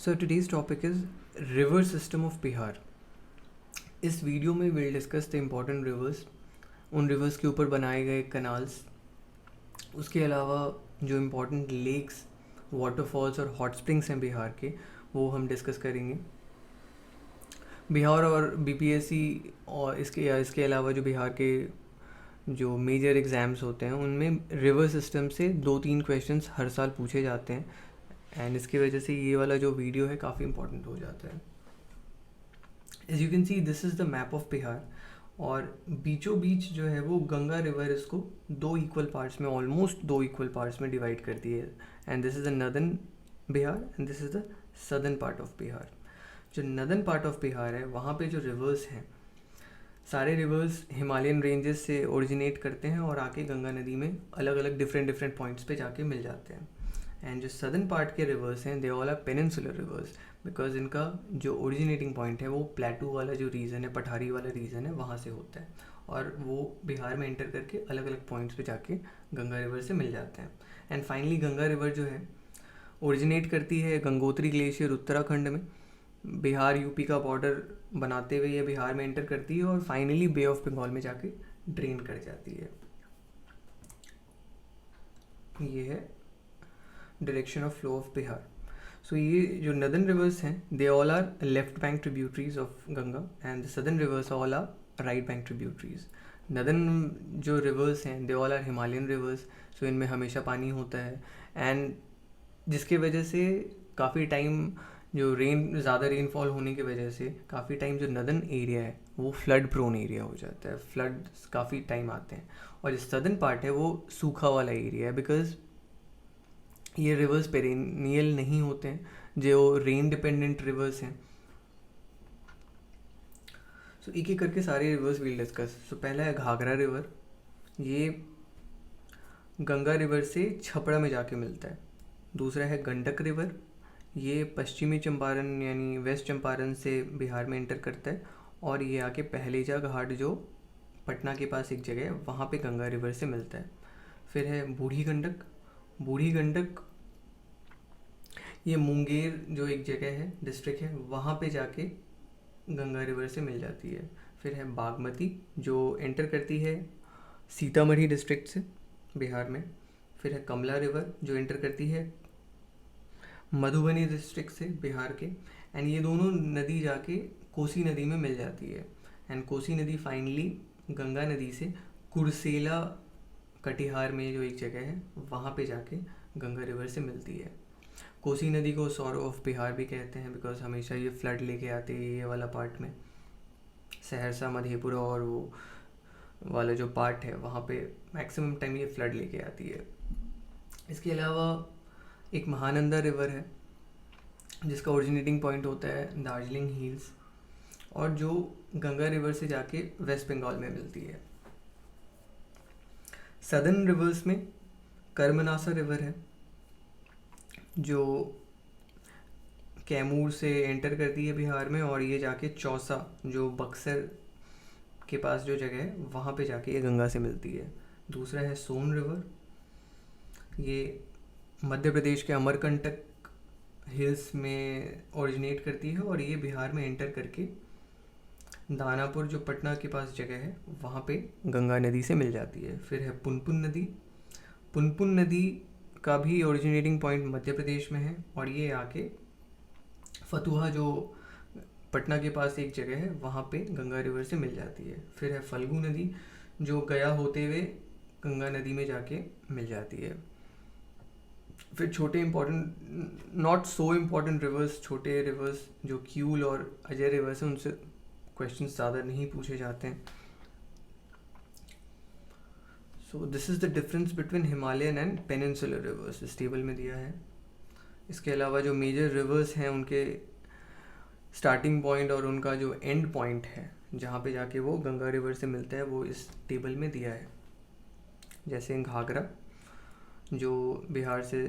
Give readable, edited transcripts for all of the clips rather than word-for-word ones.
So today's topic is river system of Bihar. इस video में will discuss the important reverse, उन reverse के ऊपर बनाए गए कनाल्स, उसके अलावा जो इम्पोर्टेंट लेक्स, वाटरफॉल्स और हॉट स्प्रिंग्स हैं बिहार के, वो हम डिस्कस करेंगे। बिहार और बीपीएससी और इसके अलावा जो बिहार के जो मेजर एग्ज़ाम्स होते हैं उनमें रिवर सिस्टम से 2-3 क्वेश्चंस हर साल पूछे जाते हैं, एंड इसकी वजह से ये वाला जो वीडियो है काफ़ी इंपॉर्टेंट हो जाता है। As you can see this is the map of Bihar, और बीचों बीच जो है वो गंगा रिवर इसको 2 इक्वल पार्ट्स में, ऑलमोस्ट 2 इक्वल पार्ट्स में डिवाइड करती है। And this is the northern Bihar and this is the southern part of Bihar. जो नदर्न पार्ट ऑफ बिहार है वहाँ पे जो रिवर्स हैं, सारे रिवर्स हिमालयन रेंजेस से ओरिजिनेट करते हैं और आके गंगा नदी में अलग अलग डिफरेंट पॉइंट्स पे जाके मिल जाते हैं। एंड जो सदर्न पार्ट के रिवर्स हैं, they all are peninsular rivers, because इनका जो ओरिजिनेटिंग पॉइंट है वो प्लेटू वाला जो रीजन है, पठारी वाला रीजन है, वहाँ से होता है, और वो बिहार में एंटर करके अलग अलग पॉइंट्स पे जाके गंगा रिवर से मिल जाते हैं। एंड फाइनली गंगा रिवर जो है ओरिजिनेट करती है गंगोत्री ग्लेशियर उत्तराखंड में, बिहार यूपी का बॉर्डर बनाते हुए ये बिहार में एंटर करती है और फाइनली बे ऑफ बंगाल में जाके ड्रेन कर जाती है। ये है direction of flow of Bihar. So ये जो नदर्न रिवर्स हैं, they all are left bank tributaries of Ganga, and the southern rivers all are right bank tributaries. Northern जो रिवर्स हैं, they all are Himalayan rivers, so इनमें हमेशा पानी होता है, एंड जिसके वजह से काफ़ी टाइम जो ज़्यादा रेनफॉल होने की वजह से काफ़ी टाइम जो नदर्न एरिया है वो फ्लड प्रोन एरिया हो जाता है, फ्लड काफ़ी टाइम आते हैं। और जो सदर्न पार्ट है वो सूखा वाला एरिया है, बिकॉज ये रिवर्स पेरेनियल नहीं होते हैं, जो रेन डिपेंडेंट रिवर्स हैं। सो एक एक करके सारे रिवर्स विल डिस्कस। सो पहला है घाघरा रिवर, ये गंगा रिवर से छपरा में जाके मिलता है। दूसरा है गंडक रिवर, ये पश्चिमी चंपारण यानी वेस्ट चंपारण से बिहार में एंटर करता है, और ये आके पहलेजा घाट जो पटना के पास एक जगह है वहाँ पे गंगा रिवर से मिलता है। फिर है बूढ़ी गंडक, बूढ़ी गंडक ये मुंगेर जो एक जगह है, डिस्ट्रिक्ट है, वहाँ पे जाके गंगा रिवर से मिल जाती है। फिर है बागमती जो एंटर करती है सीतामढ़ी डिस्ट्रिक्ट से बिहार में। फिर है कमला रिवर जो एंटर करती है मधुबनी डिस्ट्रिक्ट से बिहार के, एंड ये दोनों नदी जाके कोसी नदी में मिल जाती है, एंड कोसी नदी फाइनली गंगा नदी से कुर्सेला कटिहार में जो एक जगह है वहाँ पे जाके गंगा रिवर से मिलती है। कोसी नदी को सॉरो ऑफ बिहार भी कहते हैं, बिकॉज हमेशा ये फ्लड लेके आती है ये वाला पार्ट में, सहरसा मधेपुरा और वो वाला जो पार्ट है वहाँ पे मैक्सिमम टाइम ये फ्लड लेके आती है। इसके अलावा एक महानंदा रिवर है जिसका ओरिजिनेटिंग पॉइंट होता है दार्जिलिंग हिल्स, और जो गंगा रिवर से जाके वेस्ट बंगाल में मिलती है। सदर्न रिवर्स में कर्मनासा रिवर है जो कैमूर से एंटर करती है बिहार में, और ये जाके चौसा जो बक्सर के पास जो जगह है वहाँ पे जाके ये गंगा से मिलती है। दूसरा है सोन रिवर, ये मध्य प्रदेश के अमरकंटक हिल्स में ओरिजिनेट करती है और ये बिहार में एंटर करके दानापुर जो पटना के पास जगह है वहाँ पे गंगा नदी से मिल जाती है। फिर है पुनपुन नदी, पुनपुन नदी का भी ओरिजिनेटिंग पॉइंट मध्य प्रदेश में है, और ये आके फतुहा जो पटना के पास एक जगह है वहाँ पे गंगा रिवर से मिल जाती है। फिर है फल्गु नदी जो गया होते हुए गंगा नदी में जाके मिल जाती है। फिर छोटे important, not so important reverse, छोटे रिवर्स जो क्यूल और अजय रिवर्स हैं उनसे क्वेश्चन ज़्यादा नहीं पूछे जाते हैं। So this is the difference between Himalayan and peninsular reverse, इस टेबल में दिया है। इसके अलावा जो मेजर रिवर्स हैं उनके स्टार्टिंग पॉइंट और उनका जो एंड पॉइंट है जहाँ पे जाके वो गंगा रिवर से मिलता है वो इस टेबल में दिया है। जैसे घाघरा जो बिहार से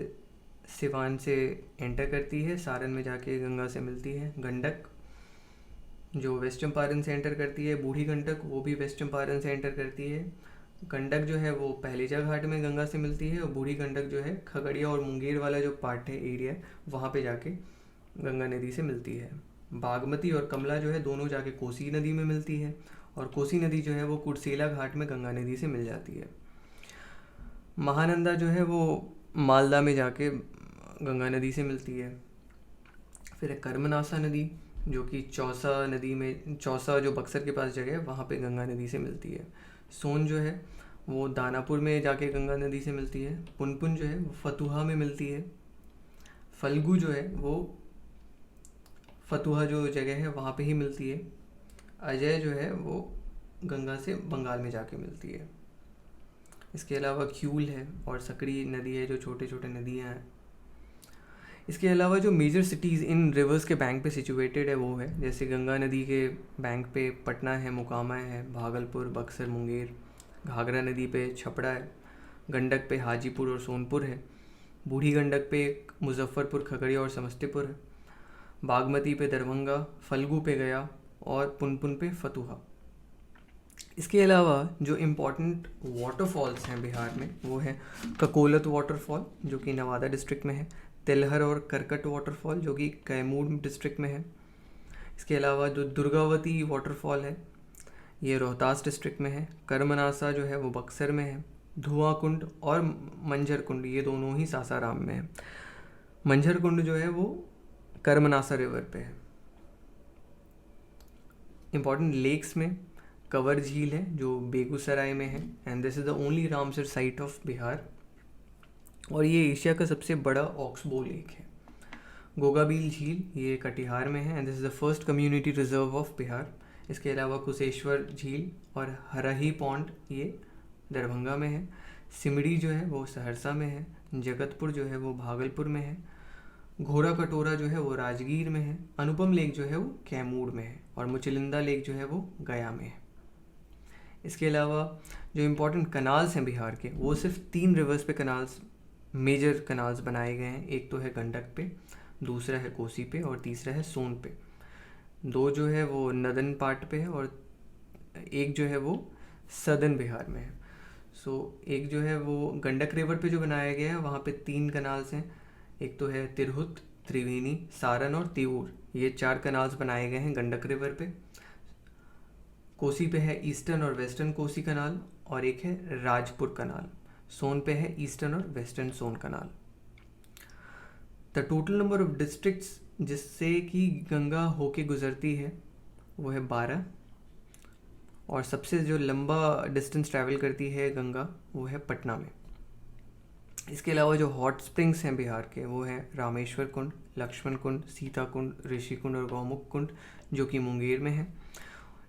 सिवान से एंटर करती है, सारण में जाके गंगा से मिलती है। गंडक जो वेस्ट चंपारण से एंटर करती है, बूढ़ी गंडक वो भी वेस्ट चंपारण से एंटर करती है। गंडक जो है वो पहलेजा घाट में गंगा से मिलती है, और बूढ़ी गंडक जो है खगड़िया और मुंगेर वाला जो पार्ट है एरिया वहाँ पे जाके गंगा नदी से मिलती है। बागमती और कमला जो है दोनों जाके कोसी नदी में मिलती है, और कोसी नदी जो है वो कुर्सेला घाट में गंगा नदी से मिल जाती है। महानंदा जो है वो मालदा में जाके गंगा नदी से मिलती है। फिर है कर्मनासा नदी, जो कि चौसा नदी में, चौसा जो बक्सर के पास जगह है वहाँ पे गंगा नदी से मिलती है। सोन जो है वो दानापुर में जाके गंगा नदी से मिलती है। पुनपुन जो है वो फतुहा में मिलती है। फल्गु जो है वो फतुहा जो जगह है वहाँ पे ही मिलती है। अजय जो है वो गंगा से बंगाल में जाके मिलती है। इसके अलावा ख्यूल है और सकड़ी नदी है, जो छोटे छोटे नदियाँ हैं। इसके अलावा जो मेजर सिटीज़ इन रिवर्स के बैंक पे सिचुएटेड है वो है, जैसे गंगा नदी के बैंक पे पटना है, मोकामा है, भागलपुर, बक्सर, मुंगेर। घाघरा नदी पे छपरा है। गंडक पे हाजीपुर और सोनपुर है। बूढ़ी गंडक पे मुजफ्फरपुर, खगड़िया और समस्तीपुर है। बागमती पे दरभंगा, फल्गु पे गया और पुनपुन पे फतुहा। इसके अलावा जो इम्पोर्टेंट वाटरफॉल्स हैं बिहार में वो है ककोलत वाटरफॉल, जो कि नवादा डिस्ट्रिक्ट में है। तिलहर और करकट वाटरफॉल, जो कि कैमूर डिस्ट्रिक्ट में है। इसके अलावा जो दुर्गावती वाटरफॉल है ये रोहतास डिस्ट्रिक्ट में है। कर्मनासा जो है वो बक्सर में है। धुआं कुंड और मंझर कुंड ये दोनों ही सासाराम में है। मंझर कुंड जो है वो कर्मनासा रिवर पे है। इम्पॉर्टेंट लेक्स में कंवर झील है जो बेगूसराय में है, and this is the only Ramsar site of Bihar, और ये एशिया का सबसे बड़ा ऑक्सबो लेक है। गोगाबील झील ये कटिहार में है, and this is the first community reserve of Bihar. इसके अलावा कुशेश्वर झील और हरही पॉन्ड ये दरभंगा में है। सिमड़ी जो है वो सहरसा में है। जगतपुर जो है वो भागलपुर में है। घोड़ा कटोरा जो है वो राजगीर में है। अनुपम लेक जो है वो कैमूर में है, और मुचलिंदा लेक जो है वो गया में है। इसके अलावा जो इम्पोर्टेंट कनाल्स हैं बिहार के, वो सिर्फ 3 रिवर्स पे कनाल्स, मेजर कनाल्स बनाए गए हैं। एक तो है गंडक पे, दूसरा है कोसी पे, और तीसरा है सोन पे। 2 जो है वो नदन पार्ट पे है, और एक जो है वो सदर्न बिहार में है। एक जो है वो गंडक रिवर पे जो बनाया गया है वहाँ पे 3 कनाल्स हैं। एक तो है तिरहुत, त्रिवेणी, सारण और तिऊर, ये 4 कनाल्स बनाए गए हैं गंडक रिवर पे। कोसी पे है ईस्टर्न और वेस्टर्न कोसी कनाल, और एक है राजपुर कनाल। सोन पे है ईस्टर्न और western Son canal. The total number of districts जिससे कि गंगा होके गुजरती है वो है 12, और सबसे जो लंबा डिस्टेंस ट्रैवल करती है गंगा वो है पटना में। इसके अलावा जो हॉट स्प्रिंग्स हैं बिहार के वो हैं रामेश्वर कुंड, लक्ष्मण कुंड, सीता कुंड, ऋषि कुंड और गौमुख कुंड, जो कि मुंगेर में है।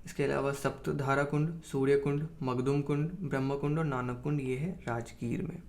इसके अलावा सप्तधारा कुंड, सूर्य कुंड, मखदूम कुंड, ब्रह्म कुंड और नानक कुंड ये है राजगीर में।